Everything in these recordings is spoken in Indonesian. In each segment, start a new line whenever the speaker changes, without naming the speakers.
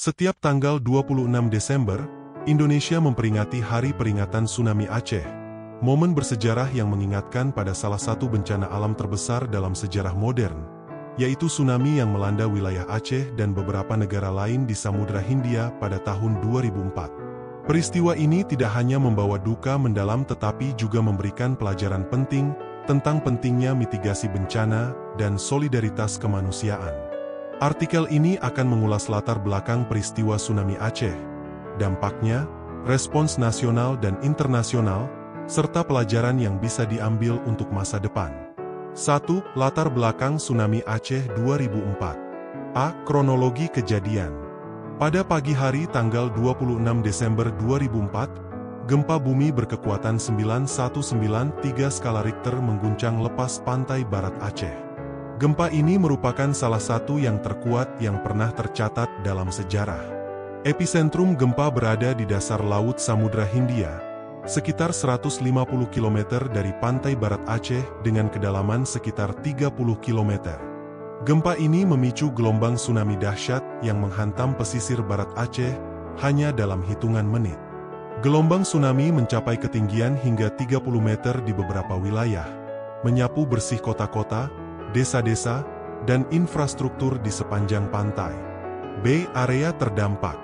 Setiap tanggal 26 Desember, Indonesia memperingati Hari Peringatan Tsunami Aceh. Momen bersejarah yang mengingatkan pada salah satu bencana alam terbesar dalam sejarah modern, yaitu tsunami yang melanda wilayah Aceh dan beberapa negara lain di Samudra Hindia pada tahun 2004. Peristiwa ini tidak hanya membawa duka mendalam tetapi juga memberikan pelajaran penting tentang pentingnya mitigasi bencana dan solidaritas kemanusiaan. Artikel ini akan mengulas latar belakang peristiwa tsunami Aceh, dampaknya, respons nasional dan internasional, serta pelajaran yang bisa diambil untuk masa depan. 1. Latar belakang tsunami Aceh 2004. A. Kronologi kejadian. Pada pagi hari tanggal 26 Desember 2004, gempa bumi berkekuatan 9,193 skala Richter mengguncang lepas pantai barat Aceh. Gempa ini merupakan salah satu yang terkuat yang pernah tercatat dalam sejarah. Epicentrum gempa berada di dasar Laut Samudra Hindia, sekitar 150 km dari pantai barat Aceh dengan kedalaman sekitar 30 km. Gempa ini memicu gelombang tsunami dahsyat yang menghantam pesisir barat Aceh hanya dalam hitungan menit. Gelombang tsunami mencapai ketinggian hingga 30 meter di beberapa wilayah, menyapu bersih kota-kota, desa-desa, dan infrastruktur di sepanjang pantai. B. Area terdampak.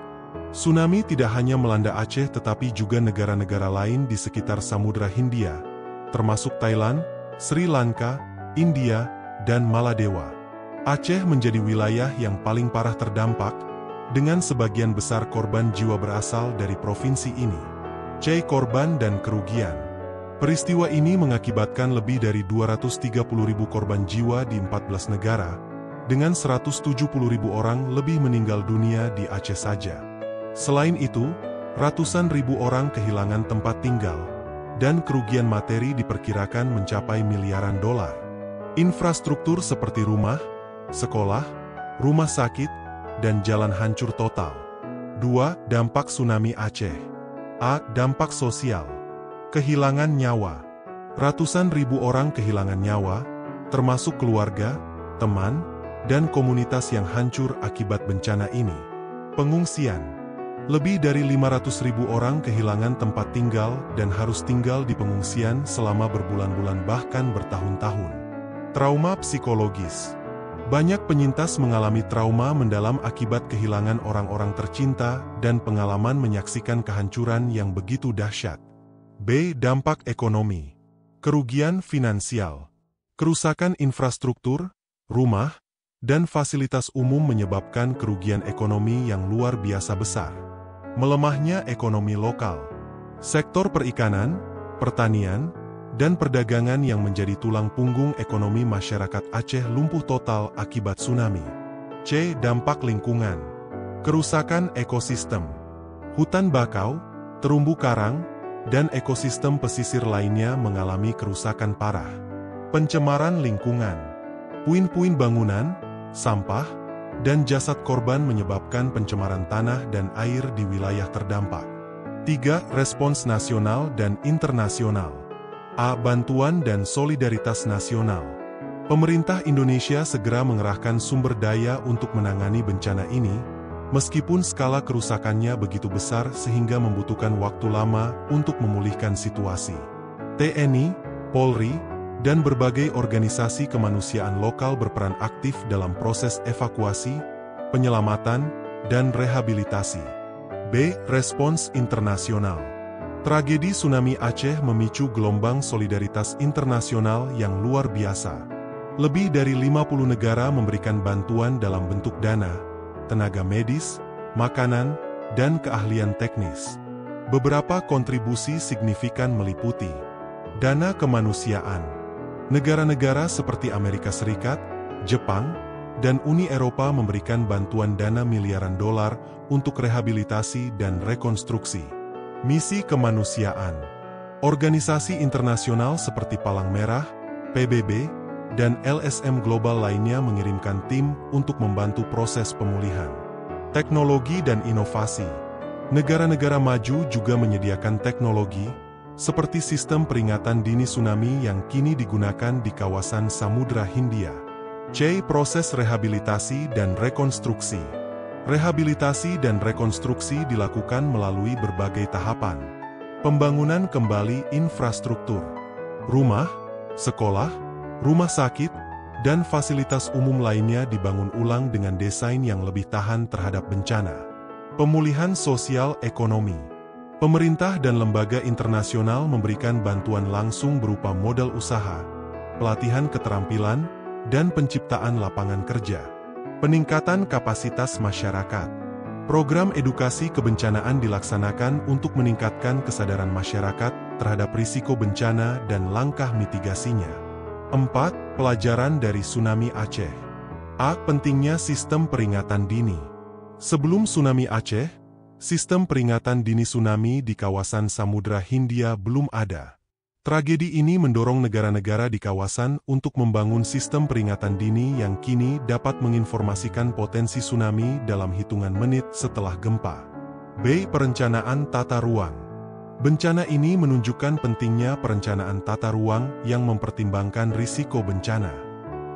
Tsunami tidak hanya melanda Aceh tetapi juga negara-negara lain di sekitar Samudra Hindia, termasuk Thailand, Sri Lanka, India, dan Maladewa. Aceh menjadi wilayah yang paling parah terdampak, dengan sebagian besar korban jiwa berasal dari provinsi ini. C. Korban dan kerugian. Peristiwa ini mengakibatkan lebih dari 230.000 korban jiwa di 14 negara, dengan 170.000 orang lebih meninggal dunia di Aceh saja. Selain itu, ratusan ribu orang kehilangan tempat tinggal, dan kerugian materi diperkirakan mencapai miliaran dolar. Infrastruktur seperti rumah, sekolah, rumah sakit, dan jalan hancur total. 2. Dampak tsunami Aceh. A. Dampak sosial. Kehilangan nyawa. Ratusan ribu orang kehilangan nyawa, termasuk keluarga, teman, dan komunitas yang hancur akibat bencana ini. Pengungsian. Lebih dari 500.000 orang kehilangan tempat tinggal dan harus tinggal di pengungsian selama berbulan-bulan bahkan bertahun-tahun. Trauma psikologis. Banyak penyintas mengalami trauma mendalam akibat kehilangan orang-orang tercinta dan pengalaman menyaksikan kehancuran yang begitu dahsyat. B. Dampak ekonomi. Kerugian finansial. Kerusakan infrastruktur, rumah, dan fasilitas umum menyebabkan kerugian ekonomi yang luar biasa besar. Melemahnya ekonomi lokal. Sektor perikanan, pertanian, dan perdagangan yang menjadi tulang punggung ekonomi masyarakat Aceh lumpuh total akibat tsunami. C. Dampak lingkungan. Kerusakan ekosistem. Hutan bakau, terumbu karang, dan ekosistem pesisir lainnya mengalami kerusakan parah. Pencemaran lingkungan. Puing-puing bangunan, sampah, dan jasad korban menyebabkan pencemaran tanah dan air di wilayah terdampak. 3. Respons nasional dan internasional. A. Bantuan dan solidaritas nasional. Pemerintah Indonesia segera mengerahkan sumber daya untuk menangani bencana ini, meskipun skala kerusakannya begitu besar sehingga membutuhkan waktu lama untuk memulihkan situasi. TNI, Polri, dan berbagai organisasi kemanusiaan lokal berperan aktif dalam proses evakuasi, penyelamatan, dan rehabilitasi. B. Respons internasional. Tragedi tsunami Aceh memicu gelombang solidaritas internasional yang luar biasa. Lebih dari 50 negara memberikan bantuan dalam bentuk dana, tenaga medis, makanan, dan keahlian teknis. Beberapa kontribusi signifikan meliputi dana kemanusiaan. Negara-negara seperti Amerika Serikat, Jepang, dan Uni Eropa memberikan bantuan dana miliaran dolar untuk rehabilitasi dan rekonstruksi. Misi kemanusiaan. Organisasi internasional seperti Palang Merah, PBB, dan LSM Global lainnya mengirimkan tim untuk membantu proses pemulihan. Teknologi dan inovasi. Negara-negara maju juga menyediakan teknologi, seperti sistem peringatan dini tsunami yang kini digunakan di kawasan Samudra Hindia. C. Proses rehabilitasi dan rekonstruksi. Rehabilitasi dan rekonstruksi dilakukan melalui berbagai tahapan. Pembangunan kembali infrastruktur, rumah, sekolah, rumah sakit, dan fasilitas umum lainnya dibangun ulang dengan desain yang lebih tahan terhadap bencana. Pemulihan sosial ekonomi. Pemerintah dan lembaga internasional memberikan bantuan langsung berupa modal usaha, pelatihan keterampilan, dan penciptaan lapangan kerja. Peningkatan kapasitas masyarakat. Program edukasi kebencanaan dilaksanakan untuk meningkatkan kesadaran masyarakat terhadap risiko bencana dan langkah mitigasinya. 4. Pelajaran dari tsunami Aceh. A. Pentingnya sistem peringatan dini. Sebelum tsunami Aceh, sistem peringatan dini tsunami di kawasan Samudra Hindia belum ada. Tragedi ini mendorong negara-negara di kawasan untuk membangun sistem peringatan dini yang kini dapat menginformasikan potensi tsunami dalam hitungan menit setelah gempa. B. Perencanaan tata ruang. Bencana ini menunjukkan pentingnya perencanaan tata ruang yang mempertimbangkan risiko bencana.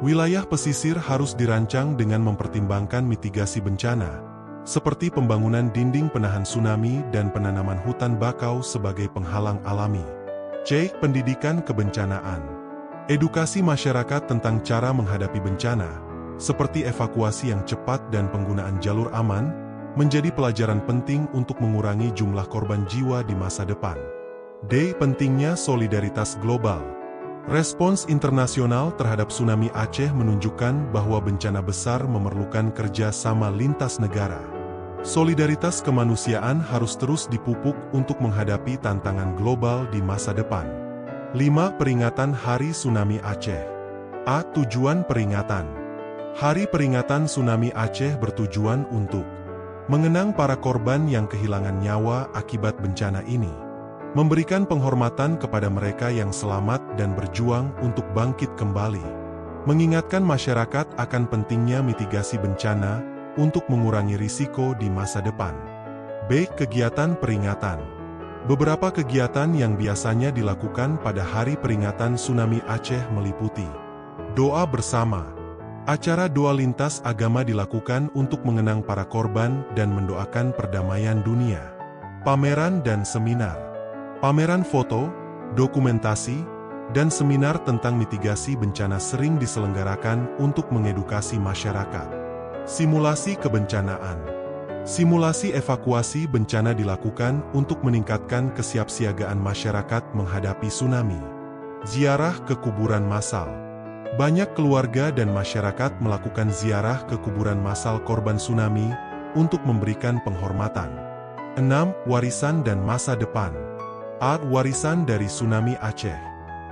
Wilayah pesisir harus dirancang dengan mempertimbangkan mitigasi bencana, seperti pembangunan dinding penahan tsunami dan penanaman hutan bakau sebagai penghalang alami. C. Pendidikan kebencanaan. Edukasi masyarakat tentang cara menghadapi bencana, seperti evakuasi yang cepat dan penggunaan jalur aman, menjadi pelajaran penting untuk mengurangi jumlah korban jiwa di masa depan. D. Pentingnya solidaritas global. Respons internasional terhadap tsunami Aceh menunjukkan bahwa bencana besar memerlukan kerja sama lintas negara. Solidaritas kemanusiaan harus terus dipupuk untuk menghadapi tantangan global di masa depan. 5. Peringatan Hari Tsunami Aceh. A. Tujuan peringatan. Hari peringatan tsunami Aceh bertujuan untuk mengenang para korban yang kehilangan nyawa akibat bencana ini, memberikan penghormatan kepada mereka yang selamat dan berjuang untuk bangkit kembali, mengingatkan masyarakat akan pentingnya mitigasi bencana untuk mengurangi risiko di masa depan. B. Kegiatan peringatan. Beberapa kegiatan yang biasanya dilakukan pada hari peringatan tsunami Aceh meliputi doa bersama. Acara doa lintas agama dilakukan untuk mengenang para korban dan mendoakan perdamaian dunia. Pameran dan seminar. Pameran foto, dokumentasi, dan seminar tentang mitigasi bencana sering diselenggarakan untuk mengedukasi masyarakat. Simulasi kebencanaan. Simulasi evakuasi bencana dilakukan untuk meningkatkan kesiapsiagaan masyarakat menghadapi tsunami. Ziarah ke kuburan massal. Banyak keluarga dan masyarakat melakukan ziarah ke kuburan massal korban tsunami untuk memberikan penghormatan. 6. Warisan dan masa depan. A. Warisan dari tsunami Aceh.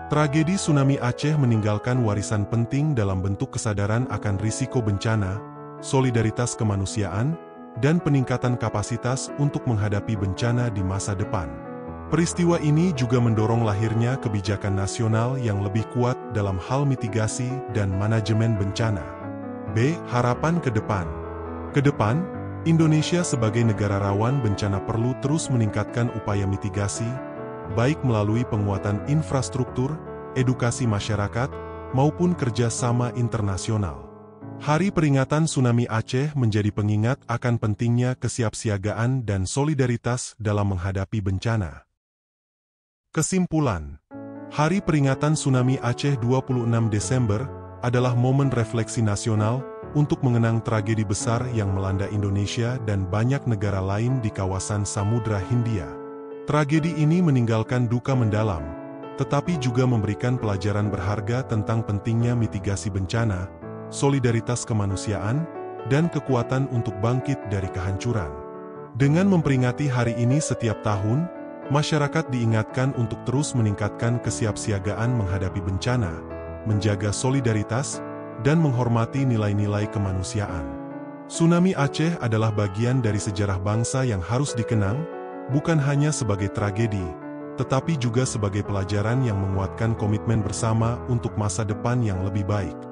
Tragedi tsunami Aceh meninggalkan warisan penting dalam bentuk kesadaran akan risiko bencana, solidaritas kemanusiaan, dan peningkatan kapasitas untuk menghadapi bencana di masa depan. Peristiwa ini juga mendorong lahirnya kebijakan nasional yang lebih kuat dalam hal mitigasi dan manajemen bencana. B. Harapan ke depan. Ke depan, Indonesia sebagai negara rawan bencana perlu terus meningkatkan upaya mitigasi, baik melalui penguatan infrastruktur, edukasi masyarakat, maupun kerjasama internasional. Hari peringatan tsunami Aceh menjadi pengingat akan pentingnya kesiapsiagaan dan solidaritas dalam menghadapi bencana. Kesimpulan, Hari peringatan tsunami Aceh 26 Desember adalah momen refleksi nasional untuk mengenang tragedi besar yang melanda Indonesia dan banyak negara lain di kawasan Samudra Hindia. Tragedi ini meninggalkan duka mendalam, tetapi juga memberikan pelajaran berharga tentang pentingnya mitigasi bencana, solidaritas kemanusiaan, dan kekuatan untuk bangkit dari kehancuran. Dengan memperingati hari ini setiap tahun, masyarakat diingatkan untuk terus meningkatkan kesiapsiagaan menghadapi bencana, menjaga solidaritas, dan menghormati nilai-nilai kemanusiaan. Tsunami Aceh adalah bagian dari sejarah bangsa yang harus dikenang, bukan hanya sebagai tragedi, tetapi juga sebagai pelajaran yang menguatkan komitmen bersama untuk masa depan yang lebih baik.